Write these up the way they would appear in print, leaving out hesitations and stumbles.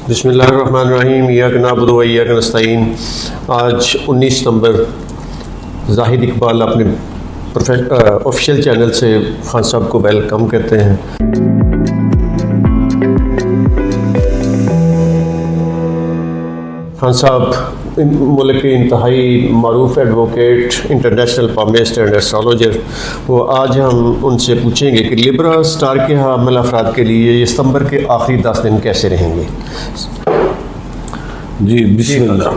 बिस्मिल्लाहिर्रहमानिर्रहीम इय्याक नअबुदु व इय्याक नस्तईन। आज 19 सितंबर जाहिद इकबाल अपने ऑफिशियल चैनल से खान साहब को वेलकम कहते हैं। खान साहब मुल्क के इंतहाई मरूफ advocate, international palmist and astrologer, वो आज हम उनसे पूछेंगे कि लिब्रा स्टार के हामिल अफराद के लिए ये सितंबर के आखिरी 10 दिन कैसे रहेंगे। जी बिस्मिल्लाह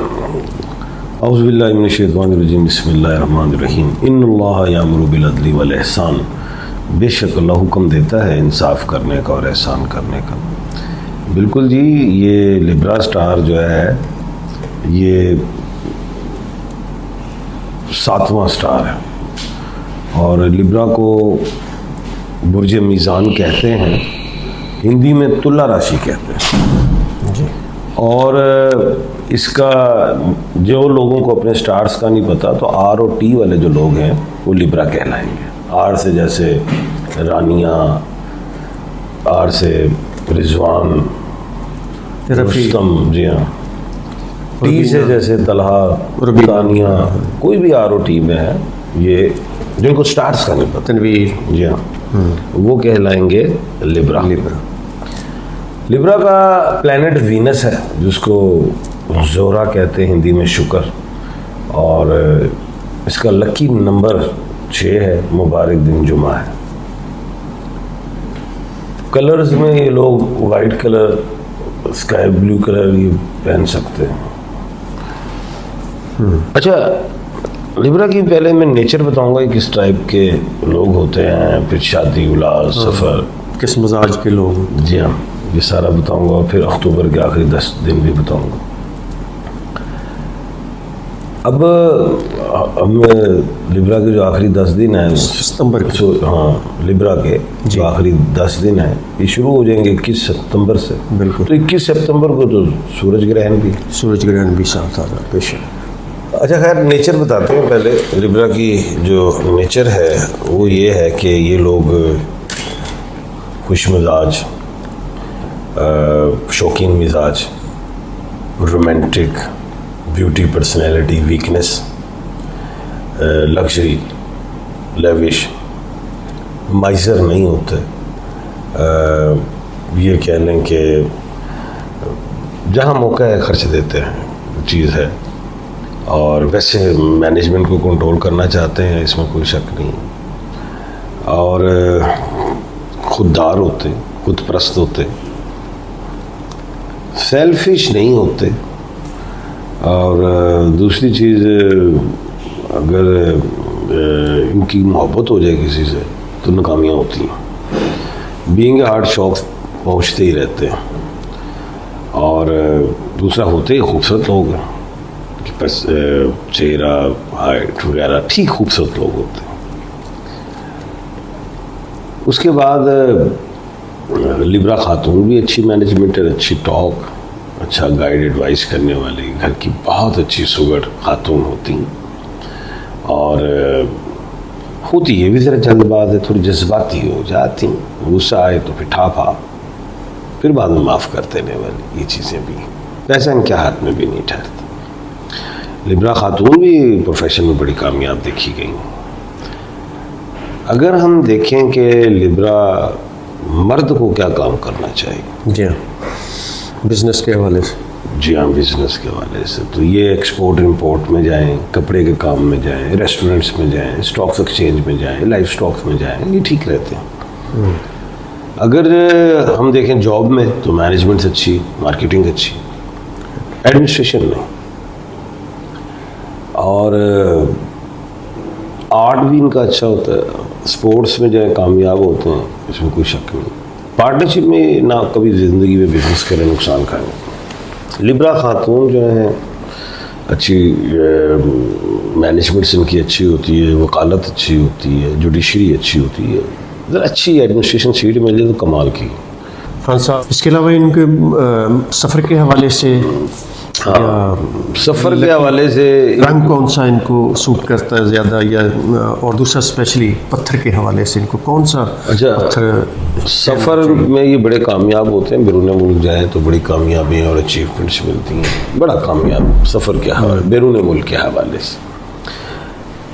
औज़ुबिल्लाहि मिनश्शैतानिर्रजीम बिस्मिल्लाहिर्रहमानिर्रहीम। इन्नल्लाह यामुरु बिल अदली वल ihसान, बेशक अल्लाह हुक्म देता है इंसाफ करने का और एहसान करने का। बिल्कुल जी, ये लिब्रा स्टार जो है ये 7वां स्टार है और लिब्रा को बुर्ज मीज़ान कहते हैं, हिंदी में तुला राशि कहते हैं जी। और इसका जो लोगों को अपने स्टार्स का नहीं पता तो आर और टी वाले जो लोग हैं वो लिब्रा कहलाएंगे। आर से जैसे रानिया, आर से रिजवान, रुस्तम, जी हाँ। टी से जैसे तलहा, तानिया, कोई भी आर ओ टी में है ये जिनको स्टार्स का नहीं पता, तनवीर, जी हाँ, वो कहलाएंगे लिब्रा। लिब्रा का प्लैनेट वीनस है जिसको जोरा कहते हैं हिंदी में शुक्र, और इसका लकी नंबर 6 है, मुबारक दिन जुमा है। कलर्स में ये लोग white colour, sky blue colour ये पहन सकते हैं। अच्छा, लिब्रा की पहले मैं नेचर बताऊंगा किस टाइप के लोग होते हैं, फिर शादी, उलाद, सफ़र, किस मिजाज के लोग, जी हाँ, ये सारा बताऊंगा। फिर अक्टूबर के आखिरी 10 दिन भी बताऊंगा। अब लिब्रा के जो आखिरी 10 दिन हैं सितंबर के, हाँ, लिब्रा के जो आखिरी 10 दिन हैं ये शुरू हो जाएंगे 21 सितंबर से। बिल्कुल। तो 21 सितंबर को तो सूरज ग्रहण भी साथ आ रहा पेश है। अच्छा, खैर नेचर बताते हैं पहले। लिब्रा की जो नेचर है वो ये है कि ये लोग खुश मिजाज, शौकीन मिजाज, romantic, beauty, personality, weakness, luxury, lavish, माइजर नहीं होते। ये कह लें कि जहाँ मौका है खर्च देते हैं चीज़ है, और वैसे मैनेजमेंट को कंट्रोल करना चाहते हैं, इसमें कोई शक नहीं। और खुददार होते, खुद परस्त होते, सेल्फिश नहीं होते। और दूसरी चीज़, अगर इनकी मोहब्बत हो जाए किसी से तो नाकामियाँ होती हैं। बीइंग हार्ड शौक पहुँचते ही रहते हैं। और दूसरा, होते ही खूबसूरत लोग हैं, चेहरा, हाइट वगैरह ठीक खूबसूरत लोग होते हैं। उसके बाद लिब्रा खातून भी अच्छी मैनेजमेंटर, अच्छी टॉक, अच्छा गाइड एडवाइस करने वाली, घर की बहुत अच्छी सुगढ़ खातून होती हैं। और होती ये भी ज़रा जल्दबाज है, थोड़ी जज्बाती हो जाती, गुस्सा आए तो फिर ठापा, फिर बाद में माफ़ कर देने वाली, ये चीज़ें भी पैसा इनके हाथ में भी नहीं ठहरती। लिब्रा खातून भी प्रोफेशन में बड़ी कामयाब देखी गई। अगर हम देखें कि लिब्रा मर्द को क्या काम करना चाहिए, जी हाँ, बिजनेस के हवाले से, जी हाँ, बिजनेस के हवाले से, तो ये एक्सपोर्ट इंपोर्ट में जाएं, कपड़े के काम में जाएं, रेस्टोरेंट्स में जाएं, स्टॉक्स एक्सचेंज में जाएं, लाइफ स्टॉक्स में जाएं, ये ठीक रहते हैं। अगर हम देखें जॉब में तो मैनेजमेंट अच्छी, मार्केटिंग अच्छी, एडमिनिस्ट्रेशन नहीं। और आर्ट भी इनका अच्छा होता है, स्पोर्ट्स में जो है कामयाब होते हैं, इसमें कोई शक नहीं। पार्टनरशिप में ना कभी ज़िंदगी में बिजनेस करें नुकसान खाएंगे। लिब्रा खातून जो है अच्छी मैनेजमेंट इनकी अच्छी होती है, वकालत अच्छी होती है, जुडिशरी अच्छी होती है, अगर अच्छी एडमिनिस्ट्रेशन सीट मिल जाए तो कमाल की। खान साहब, इसके अलावा इनके सफ़र के हवाले से हाँ, सफ़र के हवाले से रंग कौन सा इनको सूट करता है ज़्यादा, या और दूसरा स्पेशली पत्थर के हवाले से इनको कौन सा अच्छा पत्थर? सफ़र में ये बड़े कामयाब होते हैं, बैरून मुल्क जाएँ तो बड़ी कामयाबियाँ और अचीवमेंट्स मिलती हैं, बड़ा कामयाब सफ़र के हवाले, बैरून मुल्क के हवाले से।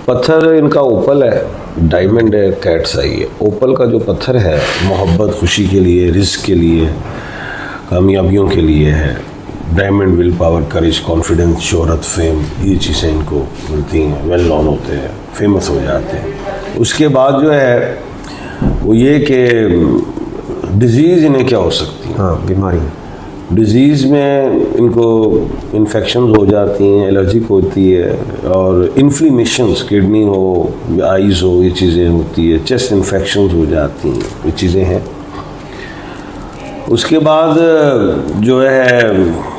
पत्थर इनका ओपल है, डायमंड है, कैट्स आई है। ओपल का जो पत्थर है मोहब्बत, खुशी के लिए, रिस्क के लिए, कामयाबियों के लिए है। Diamond will power, courage, confidence, शोहरत, फेम, ये चीज़ें इनको मिलती हैं, वेल नॉन होते हैं, फेमस हो जाते हैं। उसके बाद जो है वो ये कि डिज़ीज़ इन्हें क्या हो सकती है। हाँ, बीमारी। डिज़ीज़ में इनको इन्फेक्शन हो जाती हैं, एलर्जिक होती है, और इन्फ्लेमेशंस, किडनी हो, आइज़ हो, ये चीज़ें होती है, चेस्ट इन्फेक्शंस हो जाती हैं, ये चीज़ें हैं। उसके बाद जो है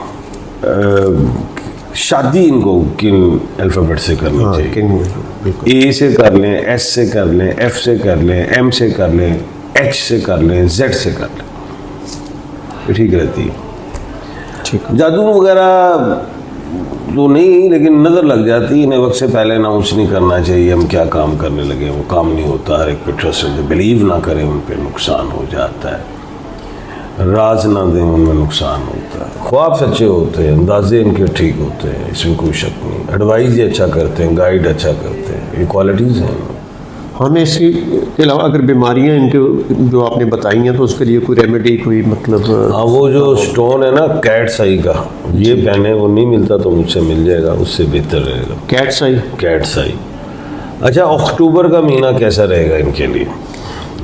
शादी इनको किन अल्फ़ाबेट से करनी चाहिए। ए से कर लें, एस से कर लें, एफ से कर लें, एम से कर लें, एच से कर लें, जेड से कर लें, ये ठीक रहती है। ठीक। जादू वगैरह तो नहीं, लेकिन नज़र लग जाती है, इन्हें वक्त से पहले अनाउंस नहीं करना चाहिए हम क्या काम करने लगे, वो काम नहीं होता। हर एक पे ट्रस्ट, बिलीव ना करें उन पर नुकसान हो जाता है, राज ना दें उनमें नुकसान होता है। ख्वाब सच्चे होते हैं, अंदाजे इनके ठीक होते हैं, इसमें कोई शक नहीं। एडवाइस ये अच्छा करते हैं, गाइड अच्छा करते हैं, ये क्वालिटीज़ हैं। हमें इसके अलावा अगर बीमारियां इनके जो आपने बताई हैं तो उसके लिए कोई रेमेडी, कोई मतलब? हाँ, वो जो स्टोन है ना कैट्स आई का, ये पहने, वो नहीं मिलता तो मुझसे मिल जाएगा, उससे बेहतर रहेगा। कैट्स आई? कैट्स आई। अच्छा, अक्टूबर का महीना कैसा रहेगा इनके लिए?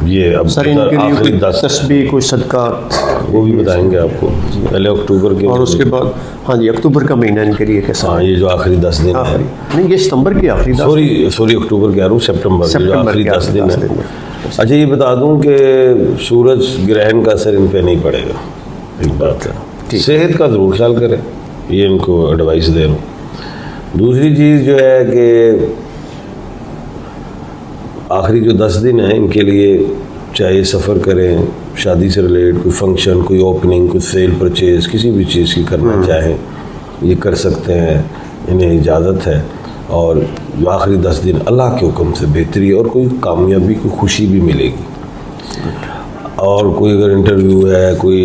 ये अब सर इनके लिए आखिरी कोई 10 तस्बीह, कोई सदक़ात, वो भी बताएंगे आपको। पहले अक्टूबर के, और उसके बाद हाँ जी, अक्टूबर का महीना इनके लिए कैसा? हाँ, ये जो आखिरी 10 दिन है, नहीं ये सितंबर के आखिरी 10, सॉरी अक्टूबर कह रहा हूँ, सितंबर जो आखिरी 10 दिन है। में। अच्छा, ये बता दूं कि सूरज ग्रहण का असर इन पे नहीं पड़ेगा, एक बात है। सेहत का ज़रूर ख्याल करें, ये इनको एडवाइस दे रहा हूँ। दूसरी चीज़ जो है कि आखिरी जो 10 दिन है इनके लिए, चाहे सफ़र करें, शादी से रिलेटेड कोई फंक्शन, कोई ओपनिंग, कोई सेल परचेज़, किसी भी चीज़ की करना चाहें ये कर सकते हैं, इन्हें इजाज़त है। और जो आखिरी 10 दिन अल्लाह के हुक्म से बेहतरी और कोई कामयाबी, कोई खुशी भी मिलेगी। और कोई अगर इंटरव्यू है, कोई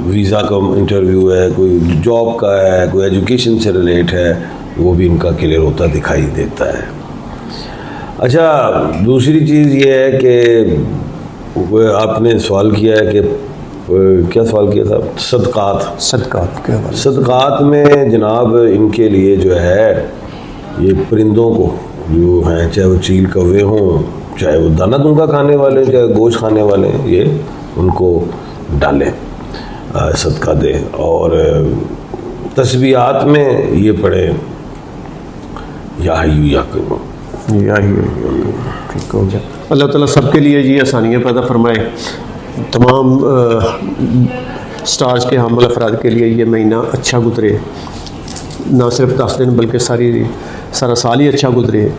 वीज़ा का इंटरव्यू है, कोई जॉब का है, कोई एजुकेशन से रिलेट है, वो भी इनका क्लियर होता दिखाई देता है। अच्छा, दूसरी चीज़ ये है कि आपने सवाल किया है कि क्या सवाल किया था? सदक़ात। सदक़ात के हवाले। सदक़ात में जनाब इनके लिए जो है, ये परिंदों को जो हैं, चाहे वो चील कौवे हों, चाहे वो दाना दूंगा खाने वाले, चाहे गोश्त खाने वाले, ये उनको डालें, सदका दें। और तस्बीहात में ये पढ़ें, या हय्यू या क़य्यूम। ठीक हो गया। अल्लाह ताला सबके लिए ये आसानियाँ पैदा फरमाए। तमाम स्टार्स के हामिल अफराद के लिए ये महीना अच्छा गुजरे, ना सिर्फ 10 दिन बल्कि सारा साल ही अच्छा गुजरे।